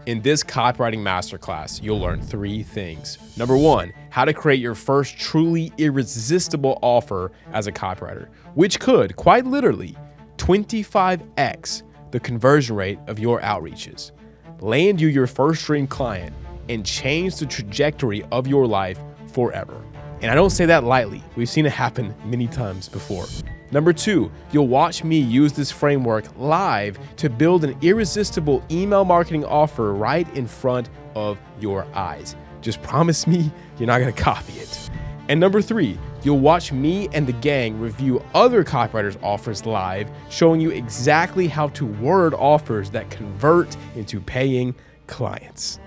In this copywriting masterclass, you'll learn 3 things. Number 1, how to create your first truly irresistible offer as a copywriter, which could, quite literally, 25x the conversion rate of your outreaches, land you your first dream client, and change the trajectory of your life forever. And I don't say that lightly. We've seen it happen many times before. Number 2, you'll watch me use this framework live to build an irresistible email marketing offer right in front of your eyes. Just promise me you're not gonna copy it. And number 3, you'll watch me and the gang review other copywriters' offers live, showing you exactly how to word offers that convert into paying clients.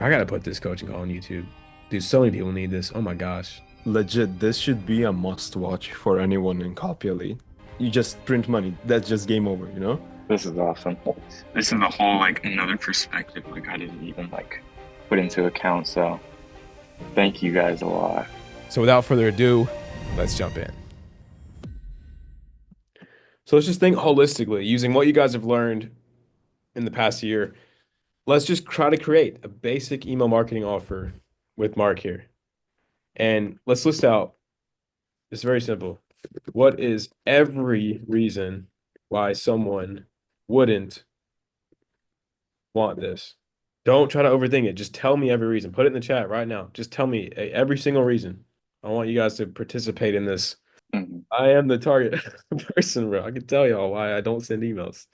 I gotta put this coaching call on YouTube. Dude, so many people need this. Oh my gosh. Legit, this should be a must-watch for anyone in Copy Elite. You just print money. That's just game over, you know? This is awesome. This is a whole another perspective I didn't even put into account. So thank you guys a lot. So without further ado, let's jump in. So let's just think holistically, using what you guys have learned in the past year. Let's just try to create a basic email marketing offer with Mark here. And let's list out, it's very simple. What is every reason why someone wouldn't want this? Don't try to overthink it. Just tell me every reason. Put it in the chat right now. Just tell me every single reason. I want you guys to participate in this. Mm-hmm. I am the target person, bro. I can tell y'all why I don't send emails.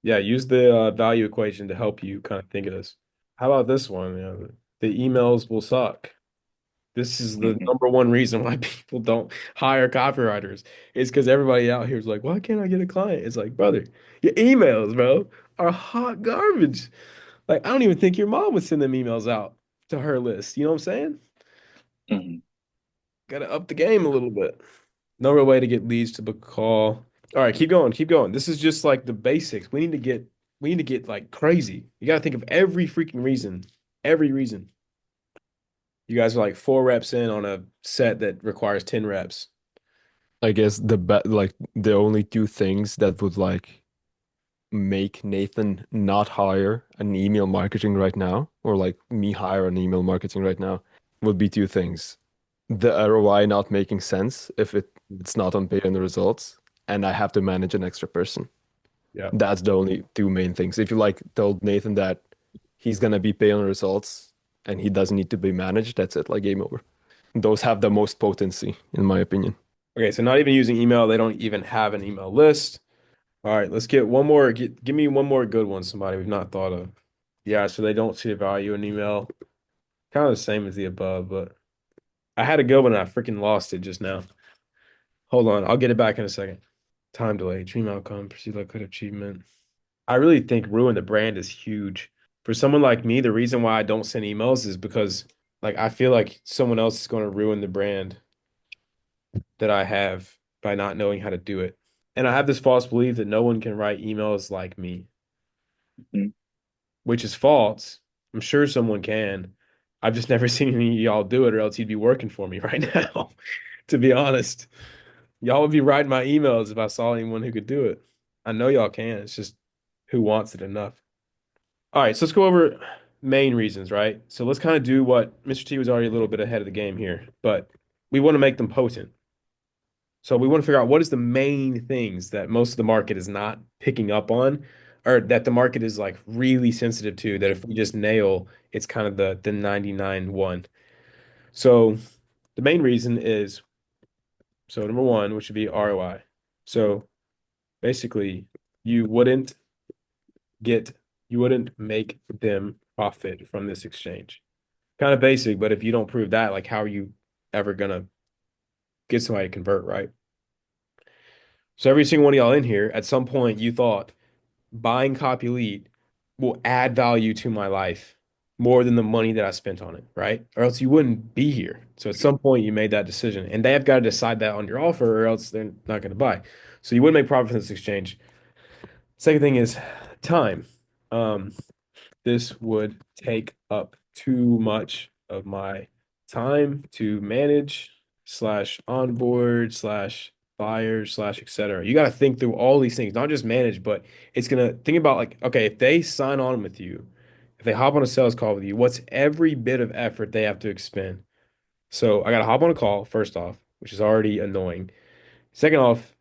Yeah, use the value equation to help you kind of think of this. How about this one? The emails will suck. This is the number one reason why people don't hire copywriters. It's because everybody out here is like, why can't I get a client? It's like, brother, your emails, bro, are hot garbage. I don't even think your mom would send them emails out to her list. You know what I'm saying? Mm-hmm. Gotta up the game a little bit. No real way to get leads to book a call. All right, keep going, keep going. This is just the basics. We need to get crazy. You gotta think of every freaking reason. Every reason. You guys are 4 reps in on a set that requires 10 reps. I guess the only 2 things that would make Nathan not hire an email marketing right now, or me hire an email marketing right now, would be 2 things. The ROI not making sense if it's not on pay and the results, and I have to manage an extra person. Yeah. That's the only 2 main things. If you told Nathan that he's gonna be pay on results and he doesn't need to be managed, that's it, game over. Those have the most potency, in my opinion. Okay, so not even using email, they don't even have an email list. All right, let's get one more. Give me one more good one, somebody we've not thought of. Yeah, so they don't see the value in email. Kind of the same as the above, but I had a good one and I freaking lost it just now. Hold on, I'll get it back in a second. Time delay, dream outcome, perceived likelihood of achievement. I really think ruin the brand is huge. For someone like me, the reason why I don't send emails is because I feel like someone else is going to ruin the brand that I have by not knowing how to do it. And I have this false belief that no one can write emails like me, Mm-hmm. which is false. I'm sure someone can. I've just never seen any of y'all do it, or else you'd be working for me right now, to be honest. Y'all would be writing my emails if I saw anyone who could do it. I know y'all can. It's just who wants it enough. All right, so let's go over main reasons, right? So let's kind of do what Mr. T was already a little bit ahead of the game here, but we want to make them potent. So we want to figure out what is the main things that most of the market is not picking up on, or that the market is really sensitive to, that if we just nail, it's kind of the 99-1. So the main reason is, so number 1, which would be ROI. So basically, you wouldn't make them profit from this exchange. Kind of basic, but if you don't prove that, how are you ever gonna get somebody to convert, right? So every single one of y'all in here, at some point you thought buying Copy Elite will add value to my life more than the money that I spent on it, right? Or else you wouldn't be here. So at some point you made that decision, and they have got to decide that on your offer, or else they're not going to buy. So you wouldn't make profit from this exchange. Second thing is time. This would take up too much of my time to manage / onboard / buyers slash etc. You got to think through all these things, not just manage, but it's gonna think about like, okay, if they sign on with you, if they hop on a sales call with you, what's every bit of effort they have to expend? So I got to hop on a call first off, which is already annoying. Second off,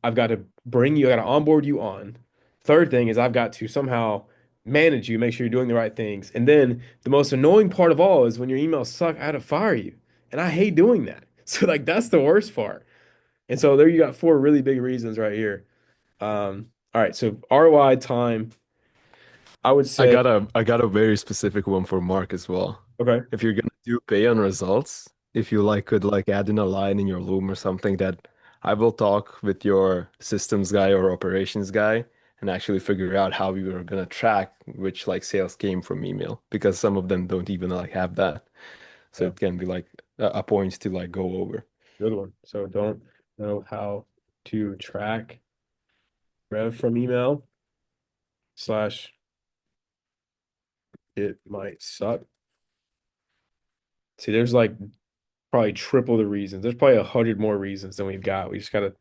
I've got to bring you, I got to onboard you on. Third thing is I've got to somehow manage you, make sure you're doing the right things. And then the most annoying part of all is when your emails suck, I had to fire you. And I hate doing that. So like that's the worst part. And so there you got four really big reasons right here. All right, so ROI time, I would say, I got a very specific one for Mark as well. okay, If you're gonna do pay on results, if you like could like add in a line in your Loom or something that I will talk with your systems guy or operations guy and actually figure out how we were gonna track which like sales came from email because some of them don't even like have that. So yeah, it can be like a point to like go over. good one. So don't know how to track rev from email slash it might suck. See, there's like probably triple the reasons. There's probably 100 more reasons than we've got. We just gotta.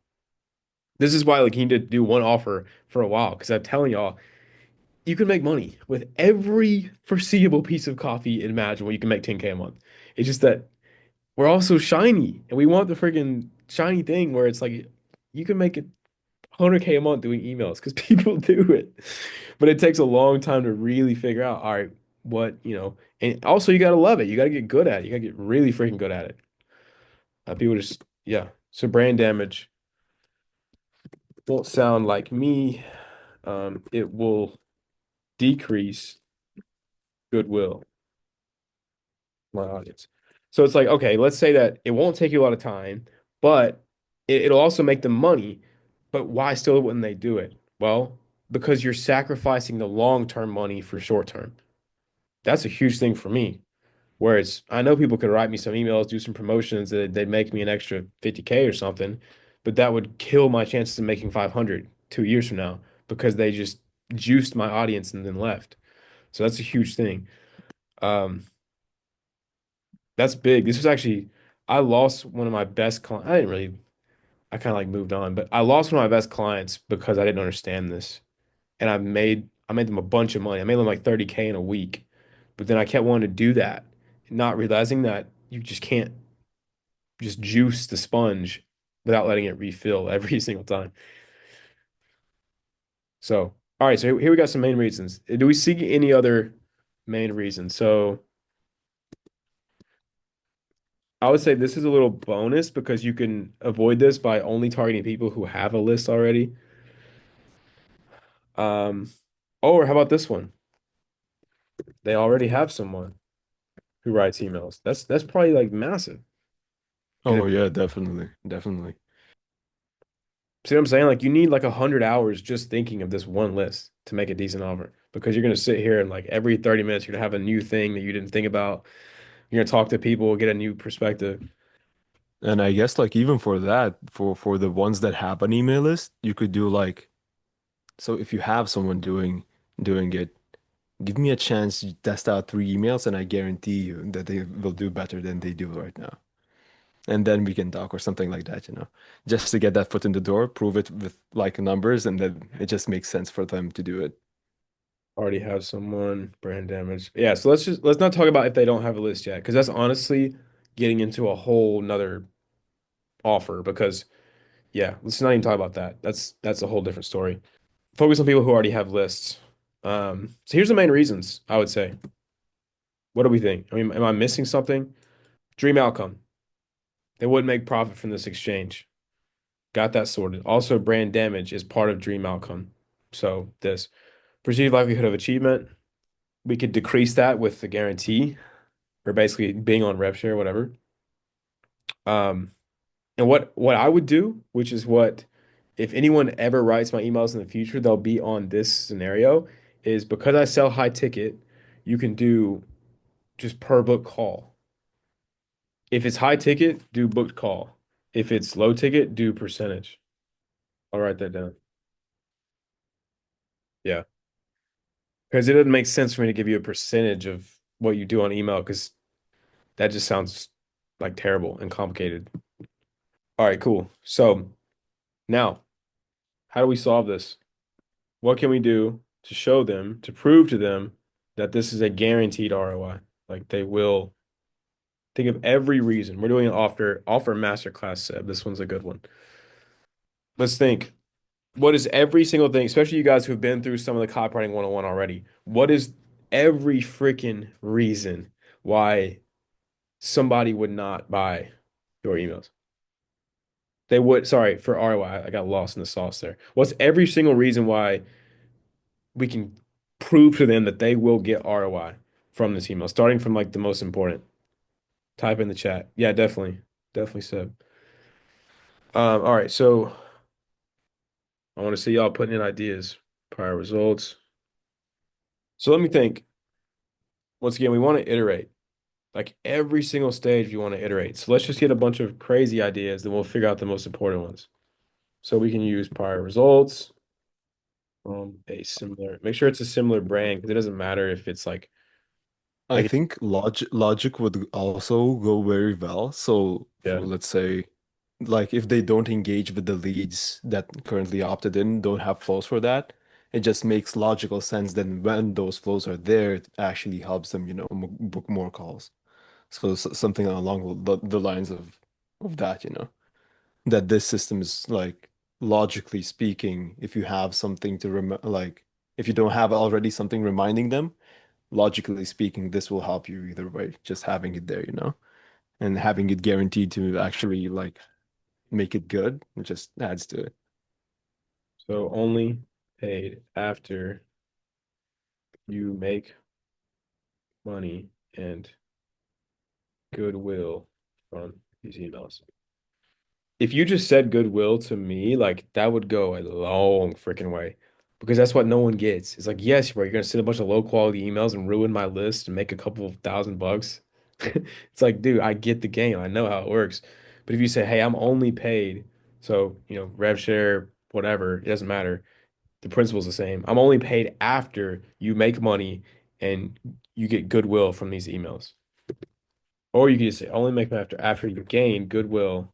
This is why like you need to do one offer for a while because I'm telling y'all, you can make money with every foreseeable piece of coffee imaginable. You can make 10K a month. It's just that we're also shiny and we want the freaking shiny thing where it's like you can make it 100K a month doing emails because people do it. But it takes a long time to really figure out, all right, what, and also you got to love it. You got to get good at it. You got to get really freaking good at it. People just, yeah. So brand damage won't sound like me. It will decrease goodwill, my audience. So it's like, okay, let's say that it won't take you a lot of time, but it'll also make them money. But why still wouldn't they do it? Well, because you're sacrificing the long-term money for short-term. That's a huge thing for me. Whereas I know people could write me some emails, do some promotions that they'd make me an extra 50K or something, but that would kill my chances of making 500 2 years from now because they just juiced my audience and then left. So that's a huge thing. Um, that's big. This was actually, I lost one of my best clients. I didn't really, I kind of like moved on, but I lost one of my best clients because I didn't understand this. And I made them a bunch of money. I made them like 30K in a week. But then I kept wanting to do that, not realizing that you just can't just juice the sponge without letting it refill every single time. So, all right, so here we got some main reasons. Do we see any other main reasons? So, I would say this is a little bonus because you can avoid this by only targeting people who have a list already. Um, or how about this one? They already have someone who writes emails. That's probably like massive. Oh yeah, definitely. Definitely. See what I'm saying? Like you need like 100 hours just thinking of this one list to make a decent offer because you're gonna sit here and like every 30 minutes you're gonna have a new thing that you didn't think about. You're gonna talk to people, get a new perspective. And I guess like even for that, for the ones that have an email list, you could do like so if you have someone doing it, give me a chance to test out 3 emails and I guarantee you that they will do better than they do right now. And then we can talk or something like that, just to get that foot in the door, prove it with like numbers, and then it just makes sense for them to do it. Already have someone, brand damage. Yeah, so let's not talk about if they don't have a list yet, because that's honestly getting into a whole nother offer because yeah, let's not even talk about that. That's a whole different story. Focus on people who already have lists. So here's the main reasons I would say. What do we think? I mean, am I missing something? Dream outcome. They wouldn't make profit from this exchange. Got that sorted. Also, brand damage is part of dream outcome. So this perceived likelihood of achievement, we could decrease that with the guarantee or basically being on rev share, whatever. Um, and what I would do, which is what if anyone ever writes my emails in the future, they'll be on this scenario, is because I sell high ticket, you can do just per book call. If it's high ticket, do booked call. If it's low ticket, do percentage. I'll write that down. Yeah. Because it doesn't make sense for me to give you a percentage of what you do on email because that just sounds like terrible and complicated. All right, cool. So now, how do we solve this? What can we do to show them, to prove to them that this is a guaranteed ROI? Like they will think of every reason. We're doing an offer masterclass, Seb. This one's a good one. Let's think. What is every single thing, especially you guys who've been through some of the copywriting 101 already? What is every freaking reason why somebody would not buy your emails? They would, sorry, for ROI, I got lost in the sauce there. What's every single reason why we can prove to them that they will get ROI from this email, starting from like the most important? Type in the chat. Yeah, definitely. Definitely, Seb. All right, so I want to see y'all putting in ideas, prior results. So let me think. Once again, we want to iterate. Like every single stage, we want to iterate. So let's just get a bunch of crazy ideas, then we'll figure out the most important ones. So we can use prior results from a similar, make sure it's a similar brand because it doesn't matter if it's I like, think logic would also go very well. So yeah, for let's say like if they don't engage with the leads that currently opted in, don't have flows for that, it just makes logical sense. Then when those flows are there, it actually helps them, book more calls. So something along the lines of that, that this system is like logically speaking, if you have something to like if you don't have already something reminding them, logically speaking, this will help you either way, just having it there, and having it guaranteed to actually like make it good, it just adds to it. so only paid after you make money and goodwill from these emails. If you just said goodwill to me, like that would go a long freaking way because that's what no one gets. It's like, yes, bro, you're gonna send a bunch of low quality emails and ruin my list and make a couple of $1,000. It's like, dude, I get the game. I know how it works. But if you say, hey, I'm only paid, so rev share, whatever, it doesn't matter. The principle's the same. I'm only paid after you make money and you get goodwill from these emails. Or you can just say, only make money after you gain goodwill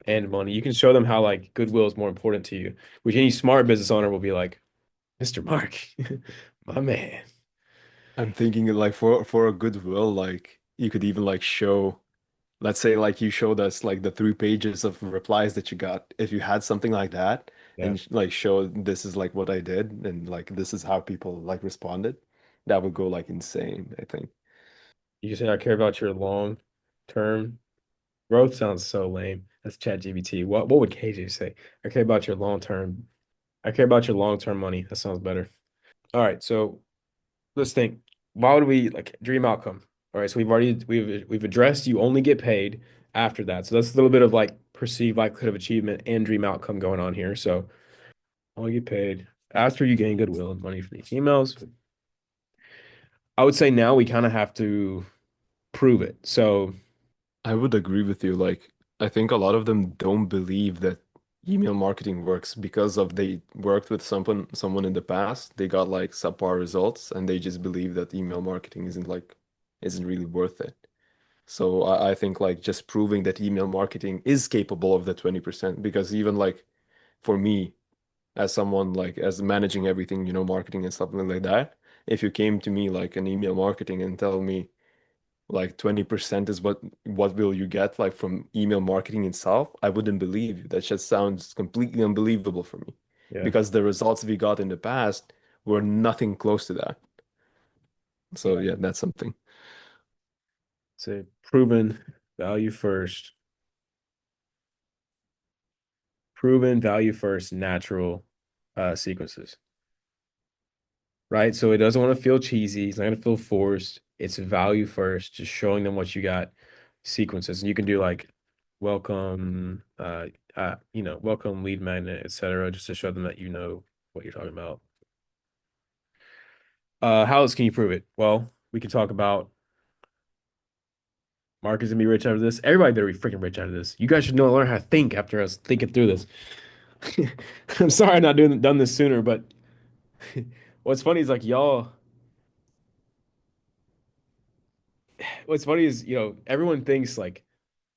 and money. You can show them how like goodwill is more important to you, which any smart business owner will be like, Mr. Mark, my man. I'm thinking like for a goodwill, like you could even like show, let's say like you showed us like the 3 pages of replies that you got. If you had something like that Yeah. and like show this is like what I did and like this is how people like responded, that would go like insane, I think. You can say I care about your long term growth sounds so lame. That's ChatGPT. What would KJ say? I care about your long term. I care about your long term money. That sounds better. All right, so let's think. Why would we like dream outcome? All right, so we've addressed you only get paid after that. So that's a little bit of like perceived likelihood of achievement and dream outcome going on here. So only get paid after you gain goodwill and money from these emails. I would say now we kind of have to prove it. So I would agree with you. Like, I think a lot of them don't believe that email marketing works because of they worked with someone in the past, they got like subpar results, and they just believe that email marketing isn't really worth it. So I think like just proving that email marketing is capable of the 20%, because even like for me, as someone like as managing everything, marketing and stuff like that, if you came to me like an email marketing and tell me like 20% is what will you get like from email marketing itself, I wouldn't believe you. That just sounds completely unbelievable for me yeah, because the results we got in the past were nothing close to that. So yeah. yeah, that's something. Say proven value first, proven value first natural sequences, right? So it doesn't want to feel cheesy. It's not going to feel forced. It's value first, just showing them what you got sequences. And you can do like welcome, welcome lead magnet, etc., just to show them that you know what you're talking about. How else can you prove it? Well, we can talk about Mark is gonna be rich out of this. Everybody better be freaking rich out of this. You guys should know learn how to think after us thinking through this. I'm sorry I'm not done this sooner, but what's funny is like y'all. What's funny is everyone thinks like,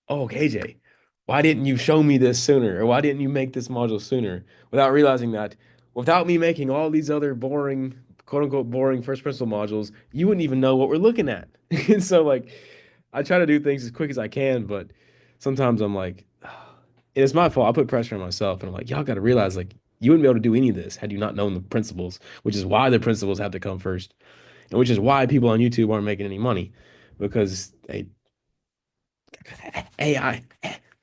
oh KJ, why didn't you show me this sooner? Or why didn't you make this module sooner? Without realizing that without me making all these other boring, quote unquote, boring first principle modules, you wouldn't even know what we're looking at. And so, like, I try to do things as quick as I can, but sometimes I'm like, it's my fault. I put pressure on myself, and I'm like, y'all got to realize, like, you wouldn't be able to do any of this had you not known the principles, which is why the principles have to come first, and which is why people on YouTube aren't making any money because they AI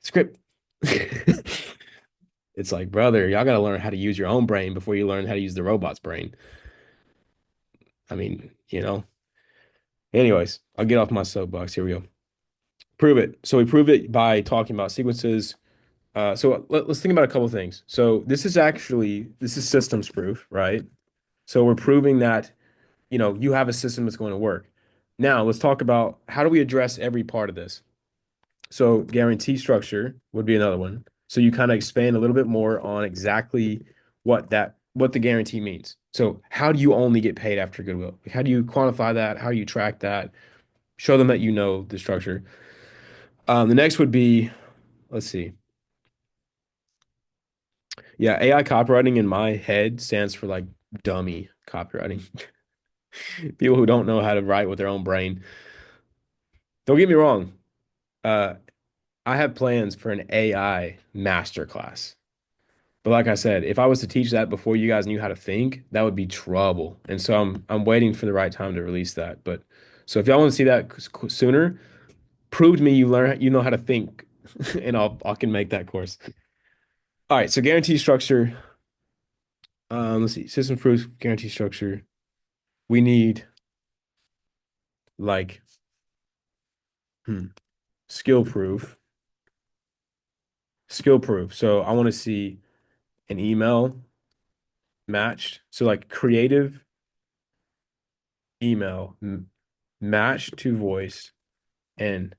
script. It's like, brother, y'all got to learn how to use your own brain before you learn how to use the robot's brain. I mean, you know. Anyways, I'll get off my soapbox. Here we go. Prove it. So we prove it by talking about sequences. So let's think about a couple of things. So this is systems proof, right? So we're proving that, you have a system that's going to work. Now let's talk about how do we address every part of this. So guarantee structure would be another one. So you kind of expand a little bit more on exactly what the guarantee means. So how do you only get paid after goodwill? Like, how do you quantify that? How do you track that? Show them that you know the structure. The next would be, let's see. Yeah, AI copywriting in my head stands for like dummy copywriting. People who don't know how to write with their own brain. Don't get me wrong. Uh, I have plans for an AI masterclass. But like I said, if I was to teach that before you guys knew how to think, that would be trouble. And so I'm waiting for the right time to release that. But so if y'all want to see that sooner, prove to me you know how to think, and I can make that course. All right, so guarantee structure. Let's see, system proof, guarantee structure. We need like hmm, skill proof, skill proof. So I want to see an email matched. So like creative email matched to voice and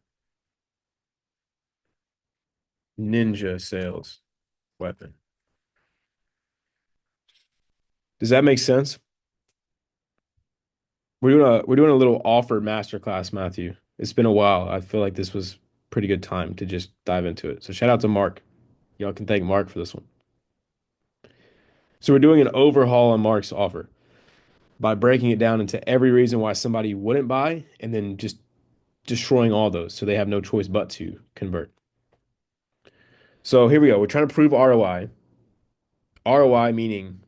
ninja sales weapon. Does that make sense? We're doing a little offer masterclass, Matthew. It's been a while. I feel like this was pretty good time to just dive into it. So shout out to Mark. Y'all can thank Mark for this one. So we're doing an overhaul on Mark's offer by breaking it down into every reason why somebody wouldn't buy and then just destroying all those so they have no choice but to convert. So here we go. We're trying to prove ROI. ROI meaning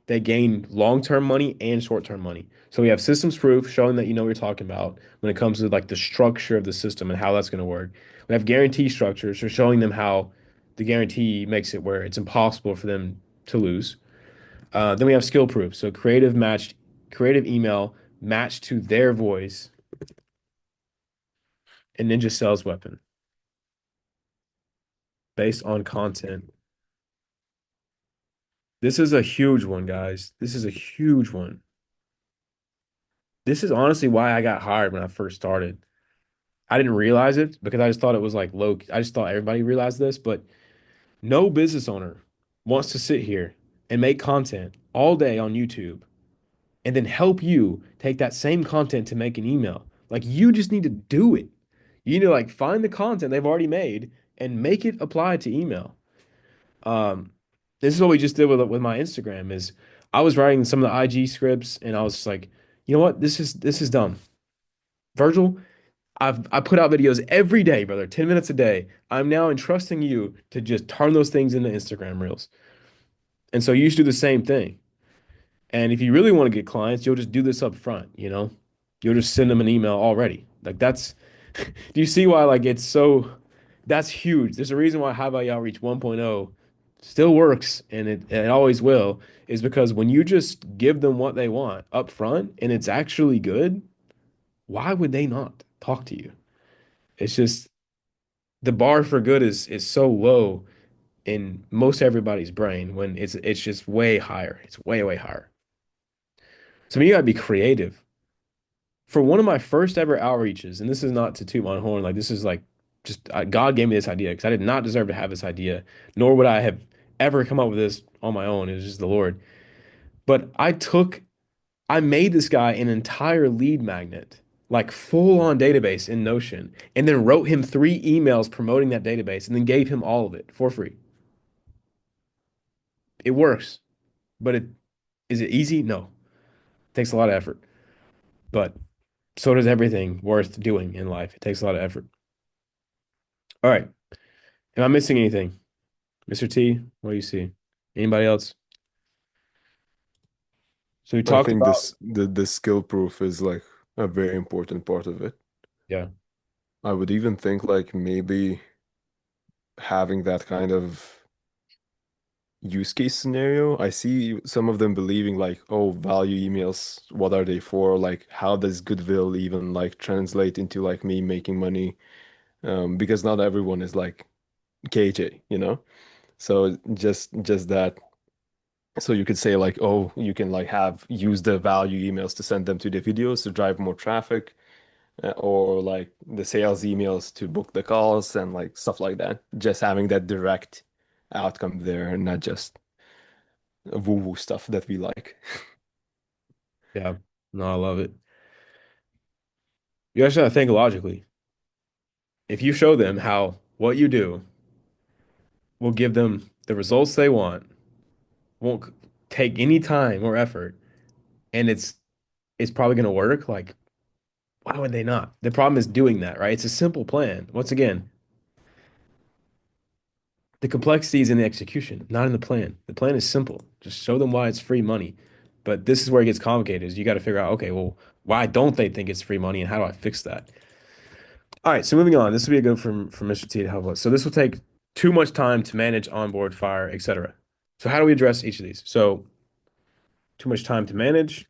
they gain long-term money and short-term money. So we have systems proof showing that you know what you're talking about when it comes to like the structure of the system and how that's going to work. We have guarantee structures, so showing them how the guarantee makes it where it's impossible for them to lose. Then we have skill proof. So creative email matched to their voice and ninja sales weapon based on content. This is a huge one, guys. This is a huge one. This is honestly why I got hired when I first started. I didn't realize it because I just thought it was like low. I just thought everybody realized this, but no business owner wants to sit here and make content all day on YouTube and then help you take that same content to make an email. Like you just need to do it. You need to like find the content they've already made and make it apply to email. Um, this is what we just did with my Instagram is I was writing some of the IG scripts and I was just like, you know what? This is dumb. Virgil, I put out videos every day, brother, 10 minutes a day. I'm now entrusting you to just turn those things into Instagram reels. And so you should do the same thing. And if you really want to get clients, you'll just do this up front, you know? You'll just send them an email already. Like that's do you see why like it's so that's huge. There's a reason why High Value Outreach 1.0 still works and it always will, is because when you just give them what they want up front and it's actually good, why would they not talk to you? It's just the bar for good is so low in most everybody's brain when it's just way higher. It's way higher. So you gotta be creative. For one of my first ever outreaches, and this is not to toot my horn, like this is like just God gave me this idea because I did not deserve to have this idea, nor would I have ever come up with this on my own. It was just the Lord. But I made this guy an entire lead magnet like full on database in Notion, and then wrote him 3 emails promoting that database and then gave him all of it for free. It works, but is it easy? No. It takes a lot of effort. But so does everything worth doing in life. It takes a lot of effort. All right. Am I missing anything? Mr. T, what do you see? Anybody else? So we I talked think about, the skill proof is like a very important part of it. yeah, I would even think like maybe having that kind of use case scenario. I see some of them believing like, oh, value emails, what are they for? Like, how does goodwill even like translate into like me making money? Because not everyone is like KJ, you know? So just that. So you could say like, oh, you can like have use the value emails to send them to the videos to drive more traffic, or like the sales emails to book the calls and like stuff like that. Just having that direct outcome there and not just woo-woo stuff that we like. yeah. No, I love it. You actually have to think logically. If you show them how what you do will give them the results they want, won't take any time or effort, and it's probably going to work, like why would they not? The problem is doing that, right? It's a simple plan. Once again, the complexity is in the execution, not in the plan. The plan is simple. Just show them why it's free money. But this is where it gets complicated, is you got to figure out, okay, well, why don't they think it's free money and how do I fix that? All right, so moving on. This will be a good from Mr. T to help us. So this will take too much time to manage, onboard, fire, etc. So how do we address each of these? So too much time to manage.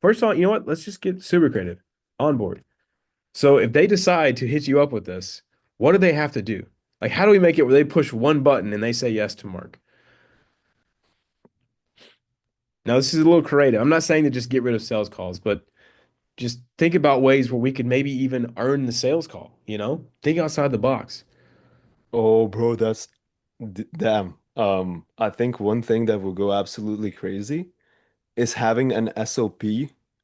First on, you know what? Let's just get super creative. Onboard. So if they decide to hit you up with this, what do they have to do? Like, how do we make it where they push one button and they say yes to Mark? Now, this is a little creative. I'm not saying to just get rid of sales calls, but just think about ways where we could maybe even earn the sales call, you know? Think outside the box. Oh, bro, that's damn. I think one thing that will go absolutely crazy is having an SOP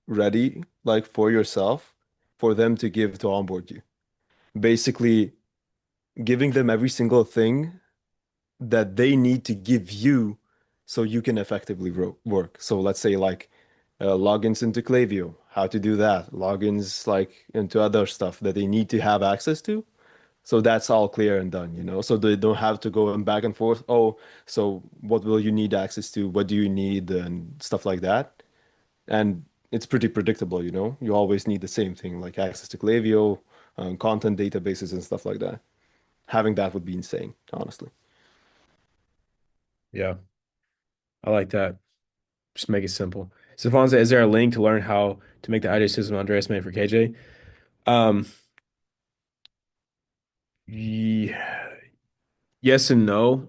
ready, like for yourself, for them to give to onboard you. Basically, giving them every single thing that they need to give you so you can effectively work. So let's say like logins into Klaviyo, how to do that, logins like into other stuff that they need to have access to. So that's all clear and done, you know? So they don't have to go back and forth. Oh, so what will you need access to? What do you need? And stuff like that. And it's pretty predictable, you know? You always need the same thing, like access to Klaviyo, content databases and stuff like that. Having that would be insane, honestly. Yeah, I like that. Just make it simple. Stefanza, is there a link to learn how to make the IJ system Andreas made for KJ? Um, ye- yes and no.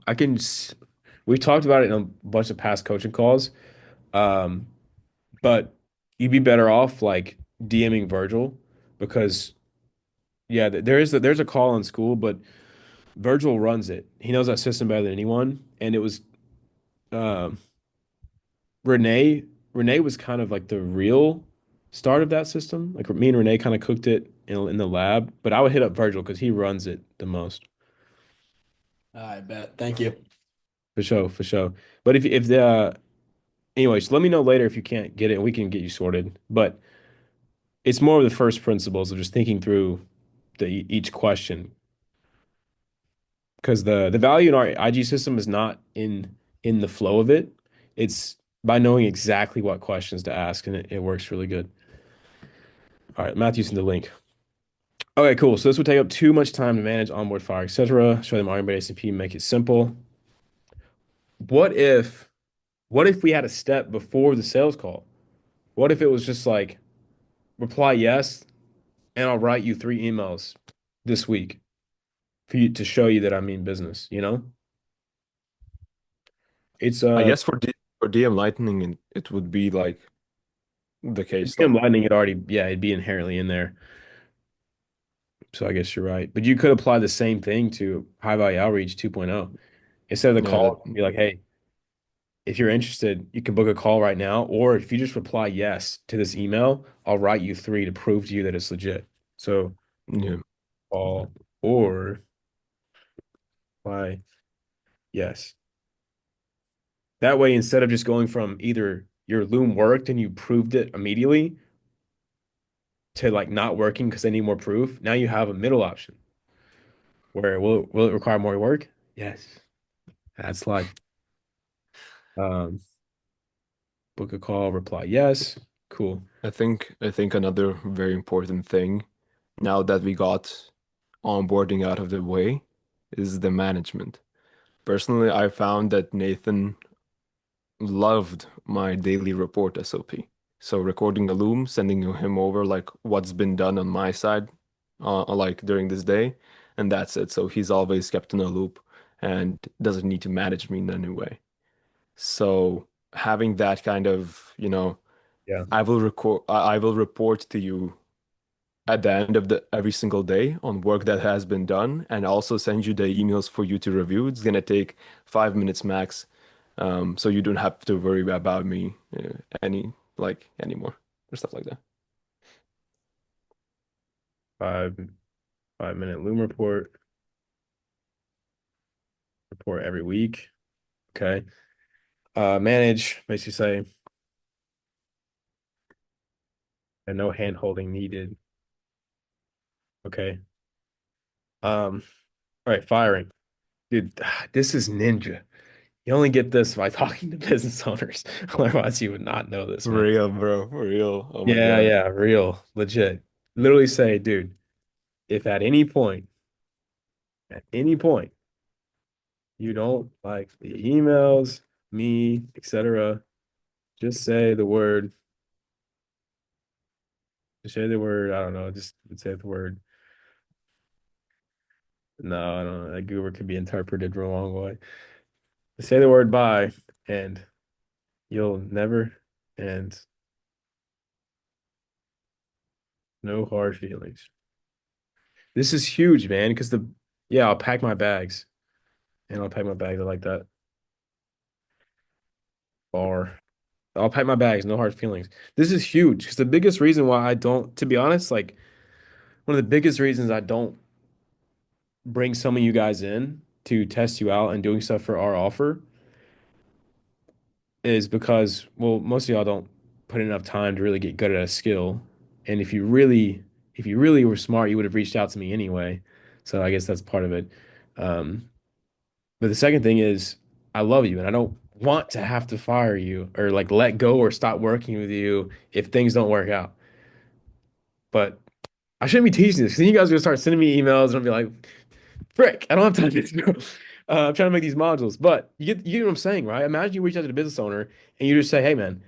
We've talked about it in a bunch of past coaching calls. Um, but you'd be better off like DMing Virgil because yeah, there's a call in school, but Virgil runs it. He knows that system better than anyone. And it was um Renee. Renee was kind of like the real start of that system. Like me and Renee kind of cooked it in the lab, but I would hit up Virgil because he runs it the most. I bet. Thank you. For sure, for sure. But if the anyways, let me know later if you can't get it and we can get you sorted. But it's more of the first principles of just thinking through each question because the value in our IG system is not in the flow of it. It's by knowing exactly what questions to ask, and it works really good. All right, Matthew's in the link. Okay, cool. So this would take up too much time to manage onboard fire, etc. Show them argument ACP, make it simple. What if what if we had a step before the sales call? What if it was just like reply yes, and I'll write you 3 emails this week for you to show you that I mean business, you know? It's I guess for DM Lightning, it would be like the case, DM like Lightning had already, yeah, it'd be inherently in there. So I guess you're right. But you could apply the same thing to high value outreach 2.0. Instead of the yeah, call, be like, hey, if you're interested, you can book a call right now, or if you just reply yes to this email, I'll write you three to prove to you that it's legit. So Yeah. call or reply yes. That way, instead of just going from either your Loom worked and you proved it immediately to like not working because they need more proof, now you have a middle option where will it require more work? Yes. Add slide. Um, book a call, reply yes. Cool. I think another very important thing now that we got onboarding out of the way is the management. Personally, I found that Nathan loved my daily report SOP. So recording a loom, sending him over like what's been done on my side, like during this day, and that's it. So he's always kept in a loop and doesn't need to manage me in any way. So having that kind of, Yeah. I will report to you at the end of the every single day on work that has been done and also send you the emails for you to review. It's gonna take 5 minutes max. So you don't have to worry about me anymore or stuff like that. 5 5 minute Loom report every week. Okay. Manage, basically say, and no hand holding needed. Okay. All right, firing. Dude, this is ninja. You only get this by talking to business owners. Otherwise, you would not know this, For man. real, bro. For real. Oh my Yeah, God. yeah, real, legit. Literally say, dude, if at any point, you don't like the emails, me, etc., just say the word, just say the word, I don't know, just say the word. No, I don't know. That Goober could be interpreted the wrong way. Say the word bye, and you'll never, and no hard feelings. This is huge, man, because yeah, I'll pack my bags. And I'll pack my bags. I like that. Bar. I'll pack my bags, no hard feelings. This is huge because the biggest reason why I don't, to be honest, like one of the biggest reasons I don't bring some of you guys in to test you out and doing stuff for our offer is because, well, most of y'all don't put in enough time to really get good at a skill. And if you really were smart, you would have reached out to me anyway. So I guess that's part of it. Um, but the second thing is, I love you and I don't want to have to fire you or like let go or stop working with you if things don't work out. But I shouldn't be teaching this because you guys are gonna start sending me emails and I'll be like, frick, I don't have time to do this. I'm trying to make these modules. But you get what I'm saying, right? Imagine you reach out to the business owner and you just say, hey man,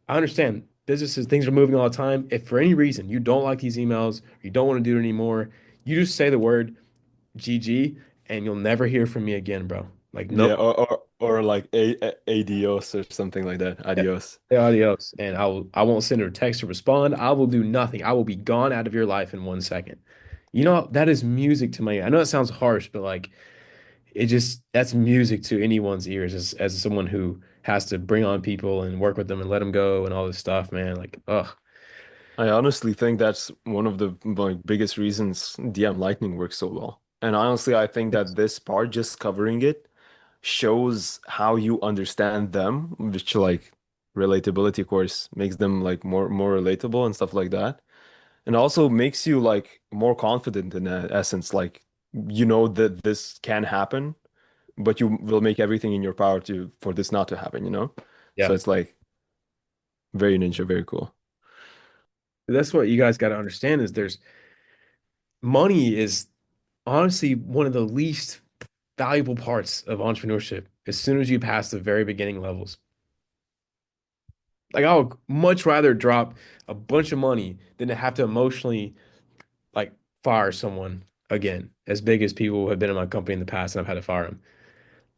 I understand businesses, things are moving all the time. If for any reason you don't like these emails, or you don't want to do it anymore, you just say the word GG and you'll never hear from me again, bro. Like no. Yeah, or like adios or something like that. Yeah. Adios. Say adios, and I won't send her a text to respond. I will do nothing. I will be gone out of your life in 1 second. You know, that is music to my ear. I know it sounds harsh, but like it just that's music to anyone's ears as someone who has to bring on people and work with them and let them go and all this stuff, man. Like, ugh. I honestly think that's one of the like biggest reasons DM Lightning works so well. And honestly, I think that this part, just covering it, shows how you understand them, which like relatability, of course, makes them like more relatable and stuff like that. And also makes you like more confident in essence, like you know that this can happen, but you will make everything in your power to for this not to happen, you know? So Yeah. it's like very ninja, very cool. That's what you guys got to understand is there's money is honestly one of the least valuable parts of entrepreneurship as soon as you pass the very beginning levels. Like I would much rather drop a bunch of money than to have to emotionally like fire someone again, as big as people have been in my company in the past and I've had to fire them.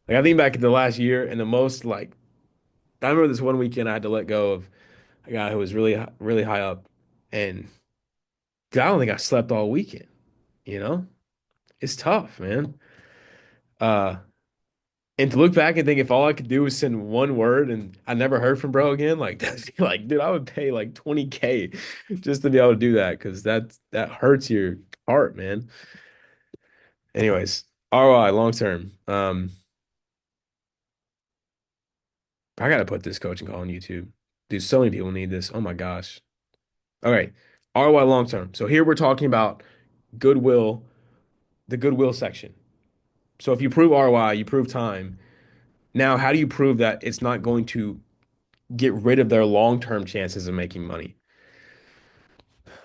Like I think back at the last year and the most like I remember this one weekend I had to let go of a guy who was really high up and I don't think I slept all weekend, you know? It's tough, man. Uh And to look back and think if all I could do was send one word and I never heard from bro again, like that's like, dude, I would pay like 20K just to be able to do that because that hurts your heart, man. Anyways, ROI long term. I gotta put this coaching call on YouTube. Dude, so many people need this. Oh my gosh. All right. ROI long term. So here we're talking about goodwill, the goodwill section. So if you prove ROI, you prove time. Now, how do you prove that it's not going to get rid of their long-term chances of making money?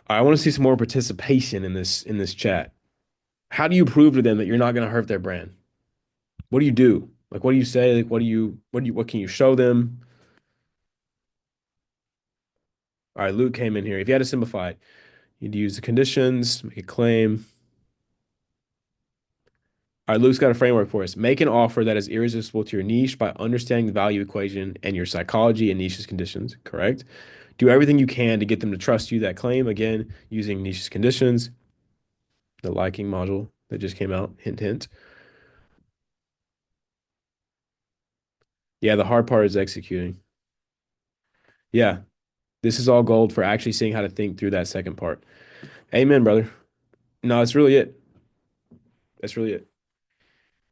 I want to see some more participation in this chat. How do you prove to them that you're not going to hurt their brand? What do you do? Like, what do you say? Like, what can you show them? All right, Luke came in here. If you had to simplify it, you'd use the conditions, make a claim. All right, Luke's got a framework for us. Make an offer that is irresistible to your niche by understanding the value equation and your psychology and niche's conditions. Correct. Do everything you can to get them to trust you. That claim again using niche's conditions, the liking module that just came out. Hint, hint. Yeah, the hard part is executing. Yeah, this is all gold for actually seeing how to think through that second part. Amen, brother. No, that's really it. That's really it.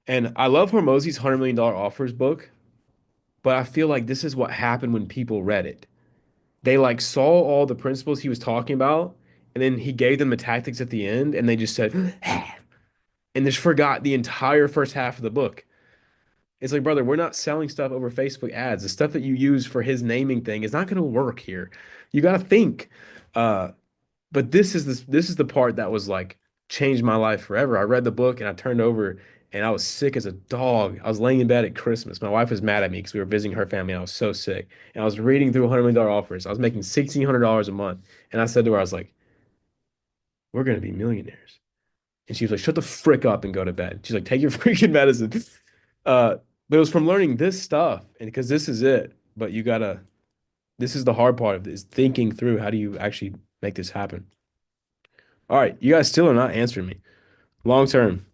And I love Hormozi's $100 million offers book, but I feel like this is what happened when people read it. They like saw all the principles he was talking about, and then he gave them the tactics at the end, and they just said, and just forgot the entire first half of the book. It's like, brother, we're not selling stuff over Facebook ads. The stuff that you use for his naming thing is not going to work here. You got to think. Uh, but this is the part that was like changed my life forever. I read the book and I turned over and I was sick as a dog. I was laying in bed at Christmas. My wife was mad at me because we were visiting her family. I was so sick. And I was reading through $100 million offers. I was making $1,600 a month. And I said to her, I was like, we're going to be millionaires. And she was like, shut the frick up and go to bed. She's like, take your freaking medicine. But it was from learning this stuff. And because this is it. But you gotta, this is the hard part of this, thinking through how do you actually make this happen. All right, you guys still are not answering me. Long term,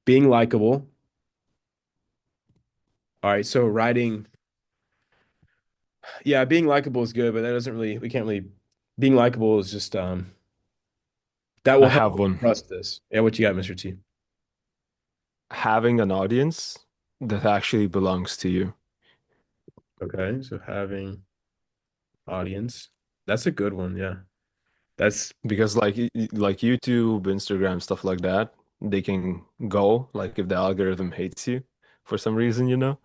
being likable. All right, so writing, yeah, being likable is good, but that doesn't really, we can't really, being likable is just, that will I help have one. trust this. Yeah, what you got, Mr. T? Having an audience that actually belongs to you. Okay, so having audience. That's a good one. Yeah. That's Because like YouTube, Instagram, stuff like that, they can go like if the algorithm hates you for some reason, you know.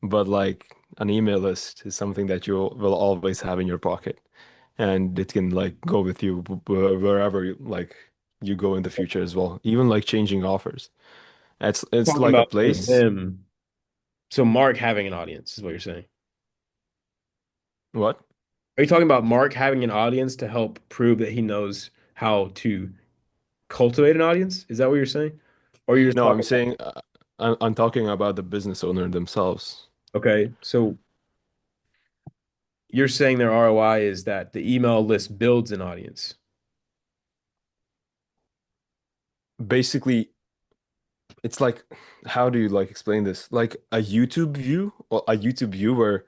But like an email list is something that you will always have in your pocket, and it can like go with you wherever like you go in the future as well. Even like changing offers. It's talking like a about for place. them. So Mark having an audience is what you're saying. What? Are you talking about Mark having an audience to help prove that he knows how to cultivate an audience? Is that what you're saying? Or you're just No, I'm talking about, saying I'm talking about the business owner themselves. okay, so you're saying their ROI is that the email list builds an audience. Basically, it's like, how do you like explain this? Like a YouTube view or a YouTube viewer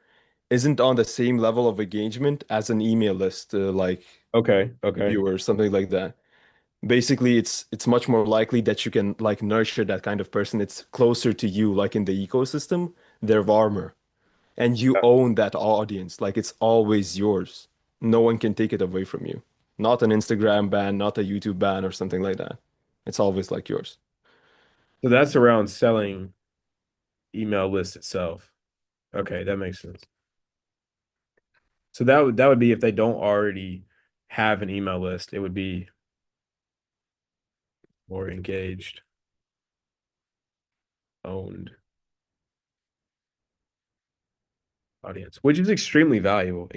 isn't on the same level of engagement as an email list like Okay, okay. viewer, something like that. Basically, it's much more likely that you can like nurture that kind of person. It's closer to you, like in the ecosystem, they're warmer, and you own that audience. Like it's always yours. No one can take it away from you. Not an Instagram ban, not a YouTube ban or something like that. It's always like yours. So that's around selling email list itself. Okay, that makes sense. So that would be if they don't already have an email list, it would be more engaged, owned audience, which is extremely valuable,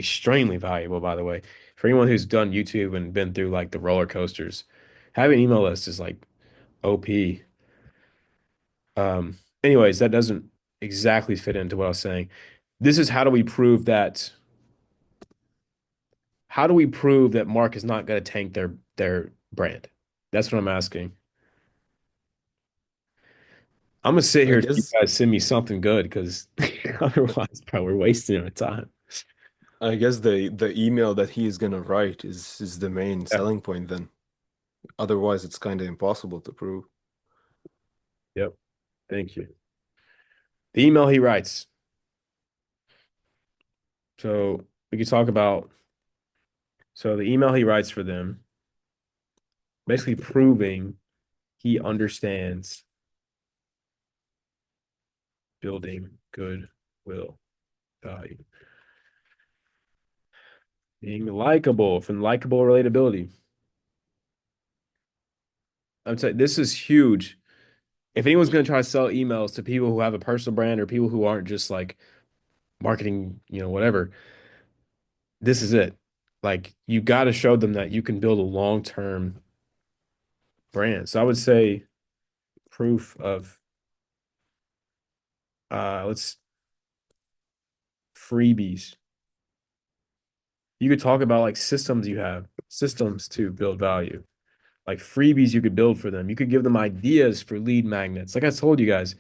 by the way, for anyone who's done YouTube and been through like the roller coasters. Having an email list is like OP. Anyways, that doesn't exactly fit into what I was saying. This is how do we prove that Mark is not going to tank their brand? That's what I'm asking. I'm gonna sit I here until you guess guys send me something good because otherwise, bro, we're wasting our time. I guess the email that he is gonna write is the main Yeah. selling point then. Otherwise, it's kind of impossible to prove. Yep. Thank you. The email he writes. So we could talk about. So the email he writes for them, basically proving he understands building goodwill value, being likable from likable relatability. I'm saying this is huge. If anyone's going to try to sell emails to people who have a personal brand or people who aren't just like marketing, whatever, this is it. Like you got to show them that you can build a long-term brand. So I would say proof of let's freebies. You could talk about like systems you have, systems to build value, like freebies you could build for them. You could give them ideas for lead magnets. Like I told you guys,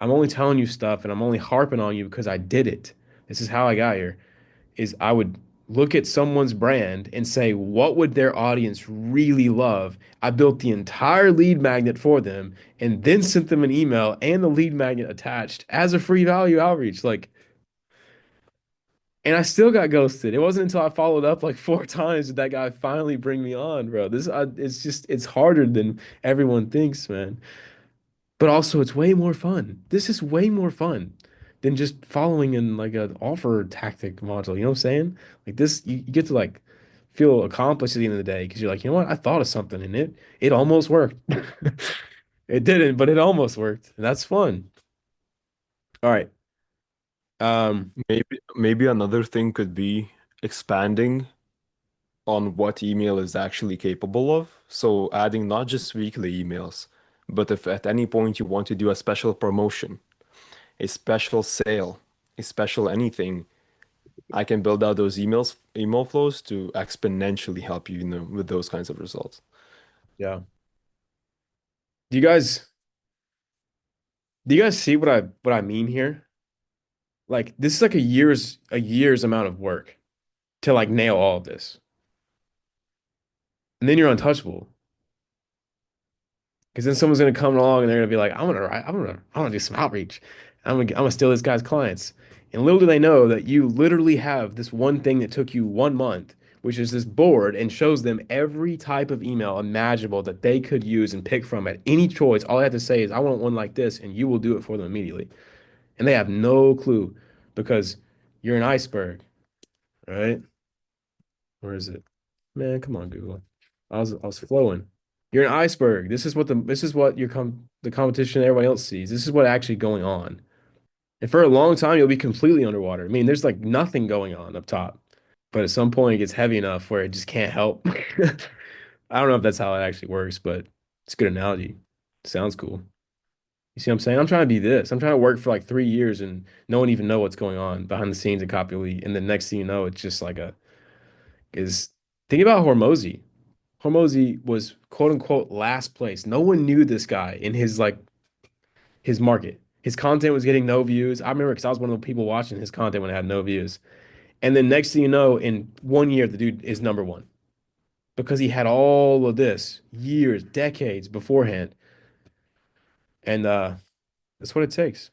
I'm only telling you stuff and I'm only harping on you because I did it. This is how I got here. Is I would look at someone's brand and say, what would their audience really love? I built the entire lead magnet for them and then sent them an email and the lead magnet attached as a free value outreach. Like, and I still got ghosted. It wasn't until I followed up like 4 times that that guy finally bring me on, bro. It's harder than everyone thinks, man. But also, it's way more fun. This is way more fun than just following in like an offer tactic module. You know what I'm saying? Like this, you get to like feel accomplished at the end of the day because you're like, you know what? I thought of something and it almost worked. It didn't, but it almost worked. And that's fun. All right. Um, Maybe another thing could be expanding on what email is actually capable of. So adding not just weekly emails, but if at any point you want to do a special promotion, a special sale, a special anything, I can build out those email flows to exponentially help you, with those kinds of results. yeah. Do you guys do you guys see what I mean here? Like this is like a year's amount of work to like nail all of this. And then you're untouchable. Because then someone's gonna come along and they're gonna be like, I'm gonna do some outreach. I'm gonna steal this guy's clients. And little do they know that you literally have this one thing that took you 1 month, which is this board and shows them every type of email imaginable that they could use and pick from at any choice. All I have to say is, I want one like this, and you will do it for them immediately. And they have no clue because you're an iceberg, right? Where is it? Man, come on, Google. I was flowing. You're an iceberg. This is what the competition everybody else sees. This is what actually going on. And for a long time, you'll be completely underwater. I mean, there's like nothing going on up top. But at some point, it gets heavy enough where it just can't help. I don't know if that's how it actually works, but it's a good analogy. Sounds cool. You see what I'm saying? I'm trying to be this. I'm trying to work for like 3 years and no one even know what's going on behind the scenes at Copy Elite. And the next thing you know, it's just like a is think about Hormozy. Hormozy was quote unquote last place. No one knew this guy in his market. His content was getting no views. I remember because I was one of the people watching his content when it had no views. And then next thing you know, in 1 year, the dude is number one because he had all of this years, decades beforehand. And that's what it takes.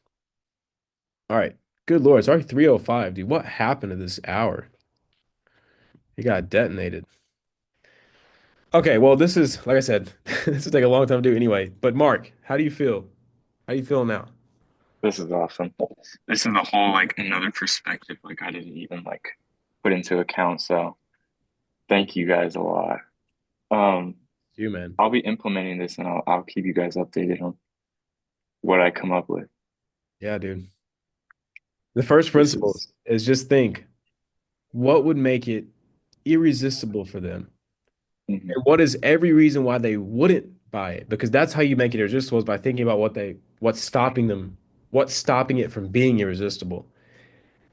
All right. Good Lord. It's already 3:05, dude. What happened to this hour? It got detonated. Okay, well, this is like I said, this will take a long time to do anyway. But Mark, how do you feel? How do you feel now? This is awesome. This is a whole like another perspective like I didn't even like put into account. So thank you guys a lot. Um, You, man. I'll be implementing this and I'll keep you guys updated on what I come up with. Yeah, dude. The first This is principles is just think what would make it irresistible for them? mhm. And what is every reason why they wouldn't buy it? Because that's how you make it irresistible is by thinking about what's stopping them, what's stopping it from being irresistible.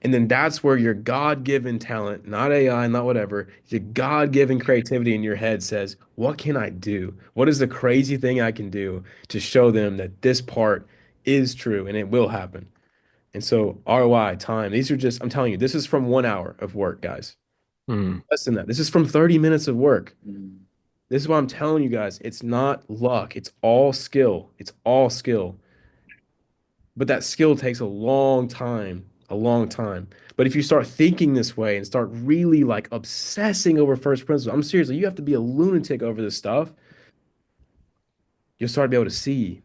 And then that's where your God-given talent, not AI, not whatever, your God-given creativity in your head says, what can I do? What is the crazy thing I can do to show them that this part is true and it will happen. And so ROI, time, these are just, I'm telling you, this is from 1 hour of work, guys. Mm. Less than that. This is from 30 minutes of work. Mm. This is why I'm telling you guys, it's not luck. It's all skill. It's all skill. But that skill takes a long time, a long time. But if you start thinking this way and start really like obsessing over first principles, I'm seriously, you have to be a lunatic over this stuff. You'll start to be able to see.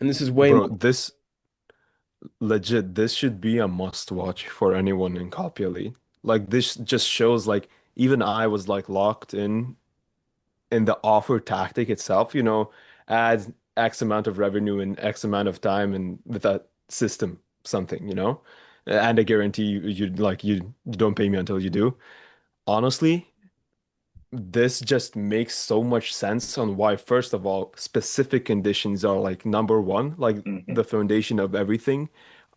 And this is way Bro, more. this legit, this should be a must watch for anyone in Copy Elite. Like this just shows like even I was like locked in the offer tactic itself, add X amount of revenue in X amount of time and with that system something, and I guarantee you don't pay me until you do. Honestly, this just makes so much sense on why, first of all, specific conditions are like number one, like Mhm. the foundation of everything.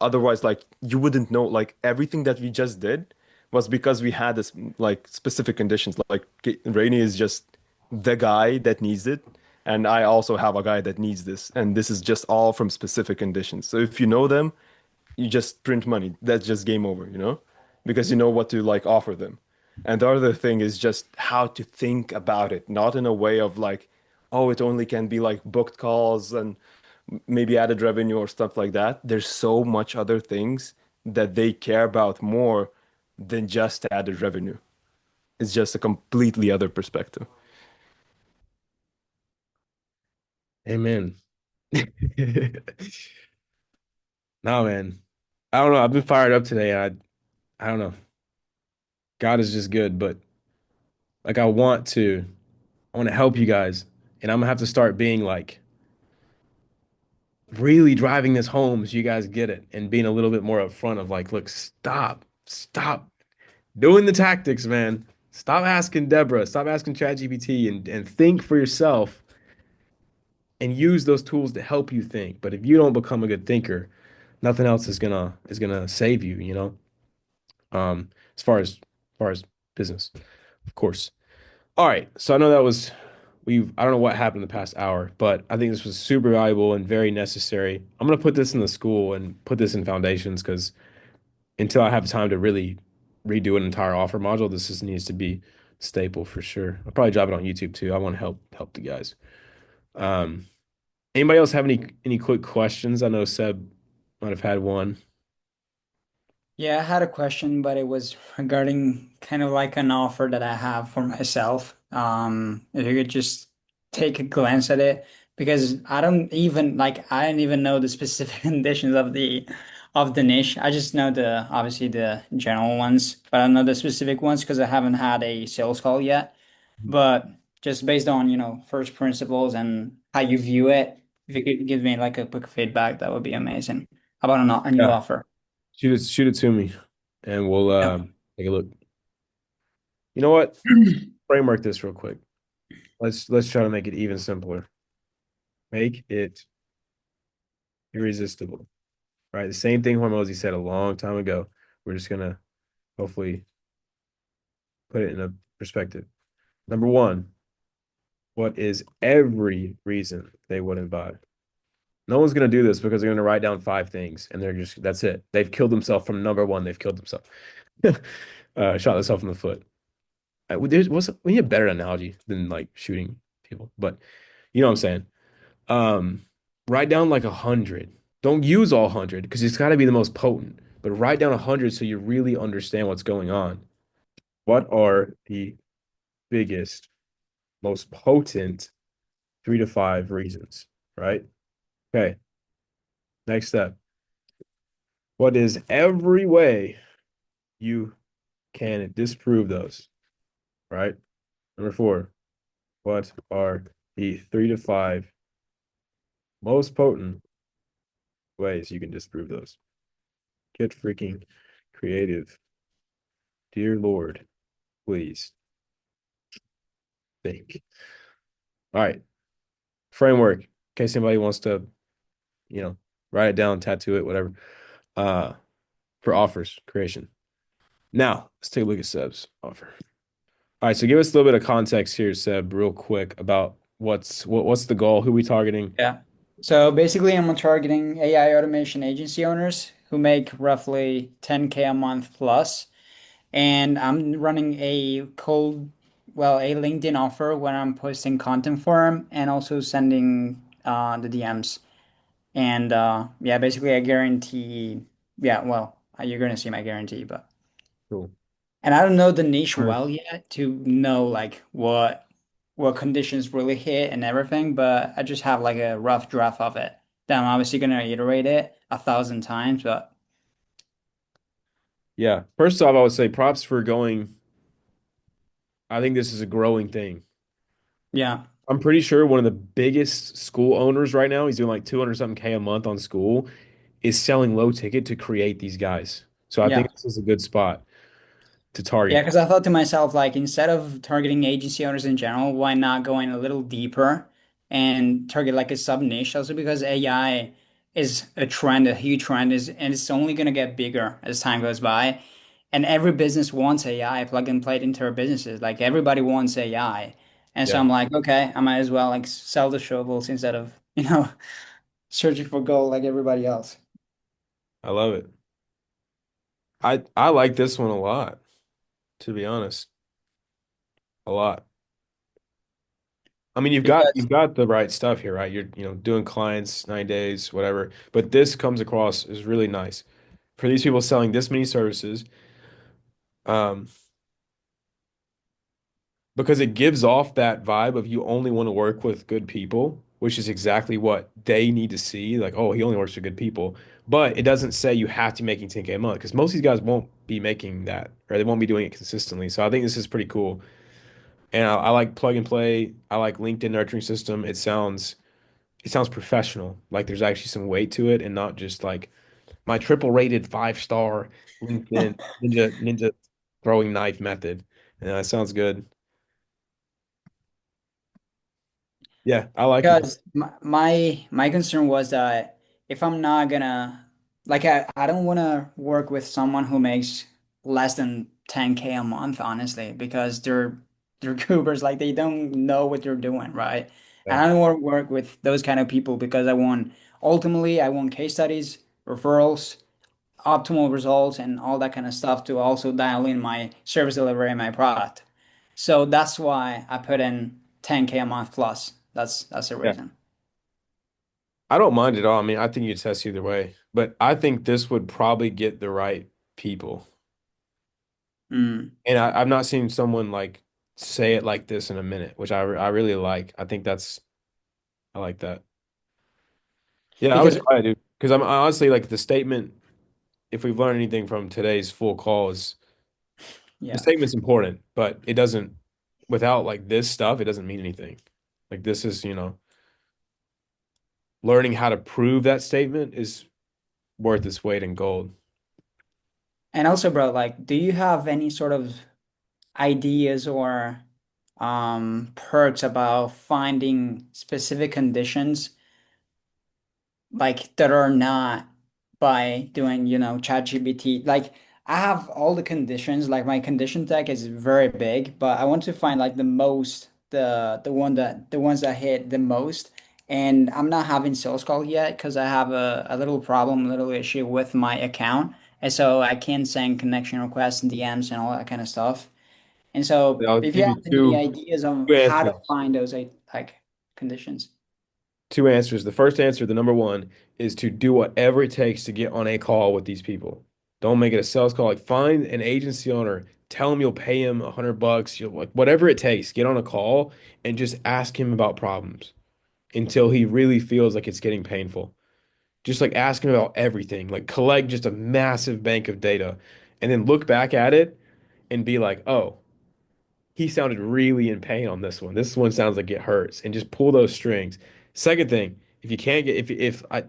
Otherwise, like you wouldn't know, like everything that we just did was because we had this like specific conditions. Like Rainy is just the guy that needs it, and I also have a guy that needs this, and this is just all from specific conditions. So if you know them, you just print money. That's just game over, because you know what to like offer them. And the other thing is just how to think about it, not in a way of like, oh, it only can be like booked calls and maybe added revenue or stuff like that. There's so much other things that they care about more than just added revenue. It's just a completely other perspective. Amen. No, man. I don't know. I've been fired up today. I don't know. God is just good, but like I want to help you guys. And I'm gonna have to start being like really driving this home so you guys get it and being a little bit more upfront of like, look, stop doing the tactics, man. Stop asking Deborah, stop asking ChatGPT and think for yourself and use those tools to help you think. But if you don't become a good thinker, nothing else is gonna save you, you know? As far as business, of course. All right. So I know that was I don't know what happened in the past hour, but I think this was super valuable and very necessary. I'm gonna put this in the school and put this in foundations because until I have time to really redo an entire offer module, this just needs to be staple for sure. I'll probably drop it on YouTube too. I want to help the guys. Um, Anybody else have any quick questions? I know Seb might have had one. Yeah, I had a question, but it was regarding kind of like an offer that I have for myself. If you could just take a glance at it, because I don't even know the specific conditions of the niche. I just know the obviously the general ones, but I don't know the specific ones because I haven't had a sales call yet. But just based on, first principles and how you view it, if you could give me like a quick feedback, that would be amazing. How about a new Yeah, offer? shoot it to me, and we'll Yeah. take a look. You know what? Framework this real quick. Let's try to make it even simpler. Make it irresistible. Right? The same thing Hormozy said a long time ago. We're just gonna hopefully put it in a perspective. Number one, what is every reason they wouldn't buy? No one's gonna do this because they're gonna write down five things and they're just that's it. They've killed themselves from number one. They've killed themselves. Shot themselves in the foot. We need a better analogy than like shooting people, but you know what I'm saying. Um, Write down like 100. Don't use all 100 because it's got to be the most potent, but write down 100 so you really understand what's going on. What are the biggest, most potent 3 to 5 reasons, right? Okay, next step. What is every way you can disprove those, right? Number 4, what are the 3 to 5 most potent ways you can disprove those? Get freaking creative. Dear Lord, please think. All right, framework. In case anybody wants to, you know, write it down, tattoo it, whatever. Uh, for offers creation. Now let's take a look at Seb's offer. All right, so give us a little bit of context here, Seb, real quick about what's the goal, who we targeting, Yeah. So basically, I'm targeting AI automation agency owners who make roughly 10K a month plus, and I'm running a LinkedIn offer when I'm posting content for them and also sending the DMs. And yeah, basically, I guarantee. Yeah, well, you're gonna see my guarantee, but Cool. and I don't know the niche Nice. well yet to know like what conditions really hit and everything, but I just have like a rough draft of it. Then I'm obviously gonna iterate it 1,000 times, but Yeah. First off, I would say props for going. I think this is a growing thing. yeah, I'm pretty sure one of the biggest school owners right now, he's doing like 200 something K a month on school, is selling low ticket to create these guys. So I think yeah. this is a good spot to Yeah, target. because I thought to myself, like, instead of targeting agency owners in general, why not going a little deeper and target like a sub niche? Also, because AI is a trend, a huge trend, and it's only going to get bigger as time goes by. And every business wants AI plug and play it into their businesses. Like everybody wants AI. And so Yeah, I'm like, okay, I might as well like sell the shovels instead of, searching for gold like everybody else. I love it. I like this one a lot, to be honest. A lot. I mean, Because you've got the right stuff here, right? You're, doing clients 9 days, whatever. But this comes across as really nice. For these people selling this many services, um, because it gives off that vibe of you only want to work with good people, which is exactly what they need to see. Like, oh, he only works with good people. But it doesn't say you have to be making 10K a month because most of these guys won't be making that, or they won't be doing it consistently. So I think this is pretty cool. And I like plug and play. I like LinkedIn nurturing system. It sounds professional. Like there's actually some weight to it and not just like my triple rated 5-star LinkedIn ninja throwing knife method. And that sounds good. Yeah, I like it. Because my concern was that if I'm not gonna like I don't want to work with someone who makes less than 10K a month, honestly, because they're goobers, like they don't know what they're doing, right? And Yeah. I don't want to work with those kind of people because I want case studies, referrals, optimal results, and all that kind of stuff to also dial in my service delivery and my product. So that's why I put in 10K a month plus. That's the Yeah. reason. I don't mind at all. I mean, I think you test either way, but I think this would probably get the right people. Mm. And I've not seen someone like say it like this in a minute, which I really like. I like that. Yeah, I was Because quiet, dude. Because I'm honestly like the statement, if we've learned anything from today's full call, is the yeah. statement's important, but it doesn't, without like this stuff, it doesn't mean anything. Like this is, learning how to prove that statement is worth its weight in gold. And also, bro, like, do you have any sort of ideas or perks about finding specific conditions like that are not by doing, ChatGPT. Like I have all the conditions, like my condition tag is very big, but I want to find like the ones that hit the most. And I'm not having sales call yet because I have a little problem, a little issue with my account. And so I can't send connection requests and DMs and all that kind of stuff. And so I'll if you give have you any two ideas on two how to answers. find those like conditions. Two answers. The first answer, the number one, is to do whatever it takes to get on a call with these people. Don't make it a sales call. Like find an agency owner, tell him you'll pay him $100. You'll like whatever it takes, get on a call and just ask him about problems until he really feels like it's getting painful. Just like ask him about everything. Like collect just a massive bank of data and then look back at it and be like, oh, he sounded really in pain on this one. This one sounds like it hurts, and just pull those strings. Second thing, if you can't get if I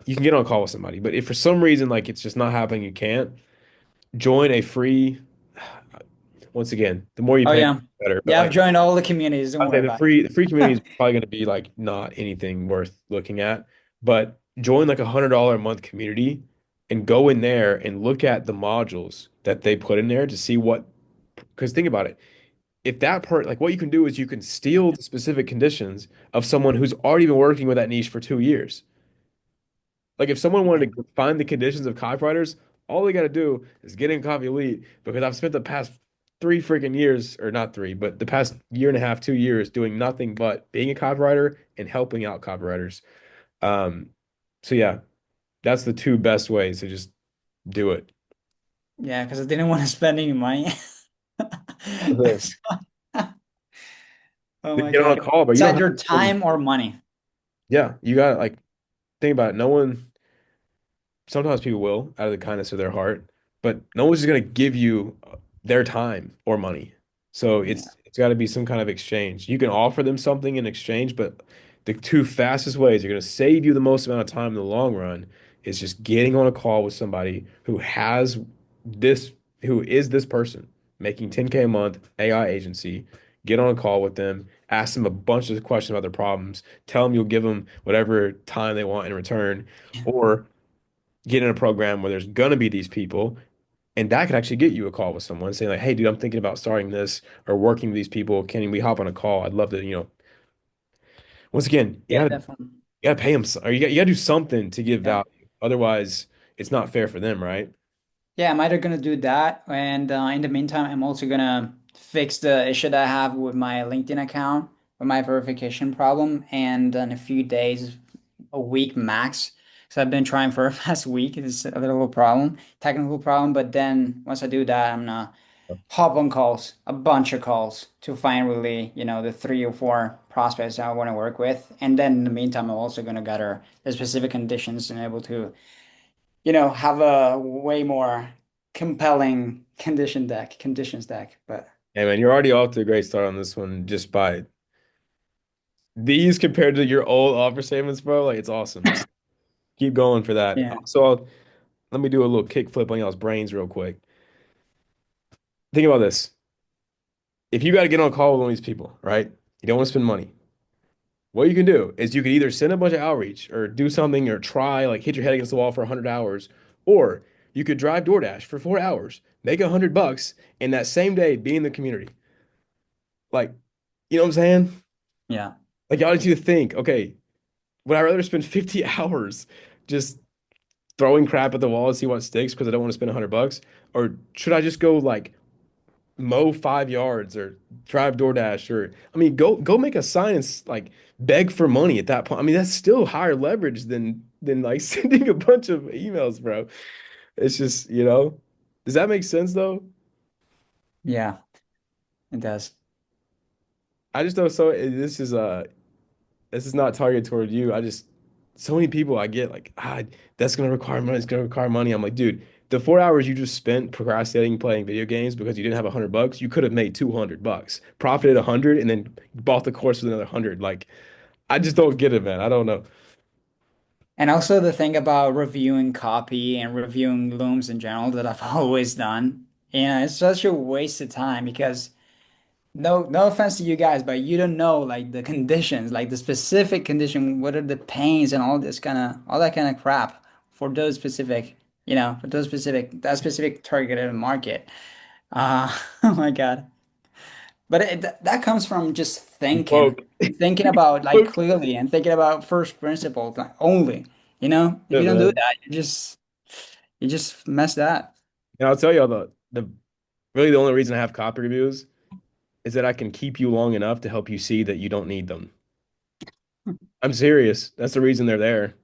you can get on a call with somebody, but if for some reason like it's just not happening, you can't join a free. Once again, the more you Oh pay, the yeah. better. But Yeah, I've like joined all the communities. Don't I'd say worry about it. the free community is probably going to be like not anything worth looking at. But join like $100 a month community and go in there and look at the modules that they put in there to see what. Because think about it. if that part, like what you can do is you can steal the specific conditions of someone who's already been working with that niche for 2 years. Like if someone Yeah. wanted to find the conditions of copywriters, all they got to do is get in Copy Elite because I've spent the past 3 freaking years, or not three, but the past year and a half, 2 years doing nothing but being a copywriter and helping out copywriters. Um, so yeah, that's the two best ways to just do it. Yeah, because I didn't want to spend any money. Okay. Oh Then my get on a God. call, but It's you don't have either to. time or money. Yeah, you got to like think about it. No one, sometimes people will out of the kindness of their heart, but no one's just gonna give you their time or money. So Yeah, it's got to be some kind of exchange. You can offer them something in exchange, but the two fastest ways are gonna save you the most amount of time in the long run is just getting on a call with somebody who has this, who is this person making 10K a month, AI agency. Get on a call with them, ask them a bunch of questions about their problems, tell them you'll give them whatever time they want in return, or get in a program where there's gonna be these people, and that could actually get you a call with someone saying like, "Hey, dude, I'm thinking about starting this or working with these people. Can we hop on a call? I'd love to, once again, yeah, definitely. you gotta pay them, or you gotta do something to give Yeah. value. Otherwise, it's not fair for them, right? Yeah, I'm either gonna do that, and in the meantime, I'm also gonna fix the issue that I have with my LinkedIn account, with my verification problem, and in a few days, a week max. So I've been trying for the past week. It's a little problem, technical problem, but then once I do that, I'm gonna hop on calls, a bunch of calls to find really, the 3 or 4 prospects I want to work with, and then in the meantime, I'm also gonna gather the specific conditions and able to have a way more compelling conditions deck. But Hey man, you're already off to a great start on this one just by these compared to your old offer statements, bro. Like it's awesome. Keep going for that. yeah, Let me do a little kick flip on y'all's brains real quick. Think about this. If you got to get on a call with one of these people, right? You don't want to spend money. What you can do is you can either send a bunch of outreach or do something or try, like hit your head against the wall for 100 hours, or you could drive DoorDash for 4 hours, make $100, and that same day be in the community. Like, you know what I'm saying? yeah. Like, y'all need you to think, okay, would I rather spend 50 hours just throwing crap at the wall and see what sticks because I don't want to spend $100? Or should I just go like mow 5 yards or drive DoorDash, or I mean go make a sign and like beg for money at that point. I mean that's still higher leverage than like sending a bunch of emails, bro. It's just, does that make sense though? Yeah, it does. I just know so this is not targeted toward you. I just so many people I get like, that's gonna require money, it's gonna require money. I'm like, dude, the 4 hours you just spent procrastinating playing video games because you didn't have $100, you could have made $200, profited 100, and then bought the course with another 100. Like, I just don't get it, man. I don't know. And also the thing about reviewing copy and reviewing looms in general that I've always done. It's such a waste of time because no offense to you guys, but you don't know like the conditions, like the specific condition, what are the pains and all that kind of crap for those specific, that specific targeted market. Oh my God. But that comes from just You thinking, woke. thinking about like Woke clearly and thinking about first principles like only. If it, you don't do man. that, you just mess that. And I'll tell you the really the only reason I have copy reviews is that I can keep you long enough to help you see that you don't need them. I'm serious. That's the reason they're there.